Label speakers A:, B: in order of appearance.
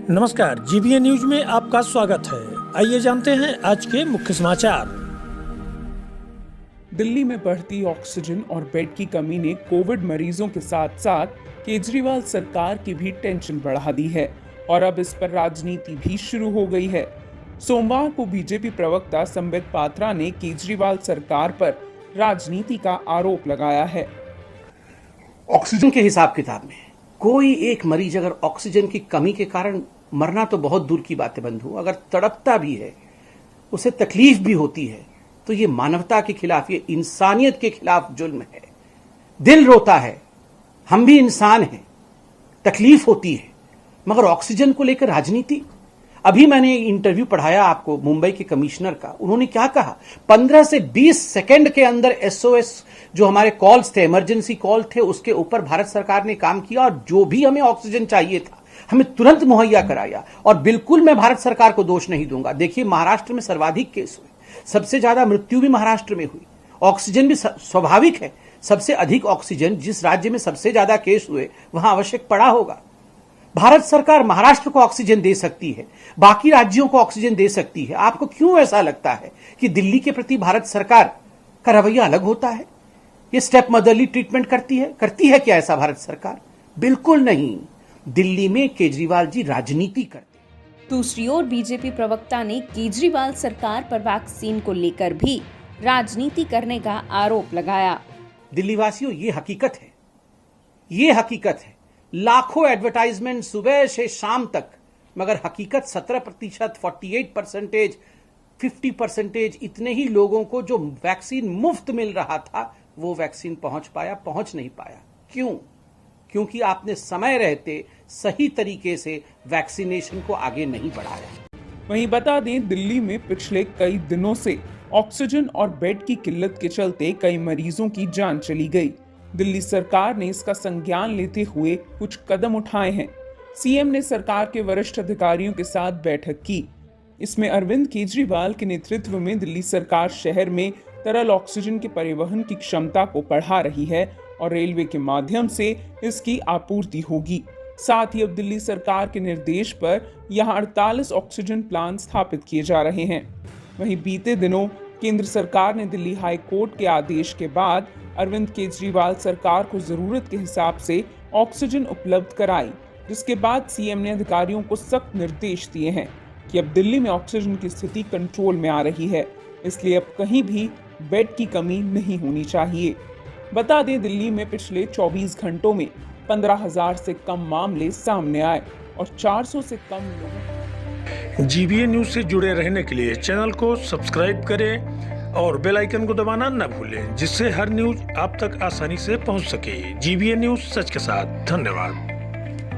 A: नमस्कार, GBA news में आपका स्वागत है। आइए जानते हैं आज के मुख्य समाचार।
B: दिल्ली में बढ़ती ऑक्सीजन और बेड की कमी ने कोविड मरीजों के साथ साथ केजरीवाल सरकार की भी टेंशन बढ़ा दी है और अब इस पर राजनीति भी शुरू हो गई है। सोमवार को बीजेपी प्रवक्ता संबित पात्रा ने केजरीवाल सरकार पर राजनीति का आरोप लगाया है।
C: ऑक्सीजन के हिसाब किताब में कोई एक मरीज अगर ऑक्सीजन की कमी के कारण मरना तो बहुत दूर की बात है बंधु, अगर तड़पता भी है, उसे तकलीफ भी होती है, तो ये मानवता के खिलाफ, ये इंसानियत के खिलाफ जुल्म है। दिल रोता है, हम भी इंसान हैं, तकलीफ होती है, मगर ऑक्सीजन को लेकर राजनीति। अभी मैंने इंटरव्यू पढ़ाया आपको मुंबई के कमिश्नर का, उन्होंने क्या कहा, 15 से 20 सेकंड के अंदर एसओएस जो हमारे कॉल्स थे, इमरजेंसी कॉल थे, उसके ऊपर भारत सरकार ने काम किया और जो भी हमें ऑक्सीजन चाहिए था हमें तुरंत मुहैया कराया। और बिल्कुल मैं भारत सरकार को दोष नहीं दूंगा। देखिए, महाराष्ट्र में सर्वाधिक केस हुए, सबसे ज्यादा मृत्यु भी महाराष्ट्र में हुई, ऑक्सीजन भी स्वाभाविक है, सबसे अधिक ऑक्सीजन जिस राज्य में सबसे ज्यादा केस हुए वहां आवश्यक पड़ा होगा। भारत सरकार महाराष्ट्र को ऑक्सीजन दे सकती है, बाकी राज्यों को ऑक्सीजन दे सकती है। आपको क्यों ऐसा लगता है कि दिल्ली के प्रति भारत सरकार का रवैया अलग होता है? ये स्टेप मदरली ट्रीटमेंट करती है क्या ऐसा भारत सरकार? बिल्कुल नहीं। दिल्ली में केजरीवाल जी राजनीति करते।
D: दूसरी ओर बीजेपी प्रवक्ता ने केजरीवाल सरकार पर वैक्सीन को लेकर भी राजनीति करने का आरोप लगाया।
C: दिल्ली वासियों, ये हकीकत है, लाखों एडवर्टाइजमेंट सुबह से शाम तक, मगर हकीकत 17%, 48%, 50% इतने ही लोगों को जो वैक्सीन मुफ्त मिल रहा था वो वैक्सीन पहुंच नहीं पाया। क्यों? क्योंकि आपने समय रहते सही तरीके से वैक्सीनेशन को आगे नहीं बढ़ाया।
B: वहीं बता दें, दिल्ली में पिछले कई दिनों से ऑक्सीजन और बेड की किल्लत के चलते कई मरीजों की जान चली गई। दिल्ली सरकार ने इसका संज्ञान लेते हुए कुछ कदम उठाए हैं। सीएम ने सरकार के वरिष्ठ अधिकारियों के साथ बैठक की। इसमें अरविंद केजरीवाल के नेतृत्व में दिल्ली सरकार शहर में तरल ऑक्सीजन के परिवहन की क्षमता को बढ़ा रही है और रेलवे के माध्यम से इसकी आपूर्ति होगी। साथ ही अब दिल्ली सरकार के निर्देश पर यहां 48 ऑक्सीजन प्लांट स्थापित किए जा रहे हैं। वहीं बीते दिनों केंद्र सरकार ने दिल्ली हाई कोर्ट के आदेश के बाद अरविंद केजरीवाल सरकार को जरूरत के हिसाब से ऑक्सीजन उपलब्ध कराई, जिसके बाद सीएम ने अधिकारियों को सख्त निर्देश दिए हैं कि अब दिल्ली में ऑक्सीजन की स्थिति कंट्रोल में आ रही है, इसलिए अब कहीं भी बेड की कमी नहीं होनी चाहिए। बता दें, दिल्ली में पिछले 24 घंटों में 15,000 से कम मामले सामने आए और 400 से कम लोग।
A: जीबीए न्यूज से जुड़े रहने के लिए चैनल को सब्सक्राइब करें और बेल आइकन को दबाना न भूलें, जिससे हर न्यूज आप तक आसानी से पहुंच सके। जीबीए न्यूज, सच के साथ। धन्यवाद।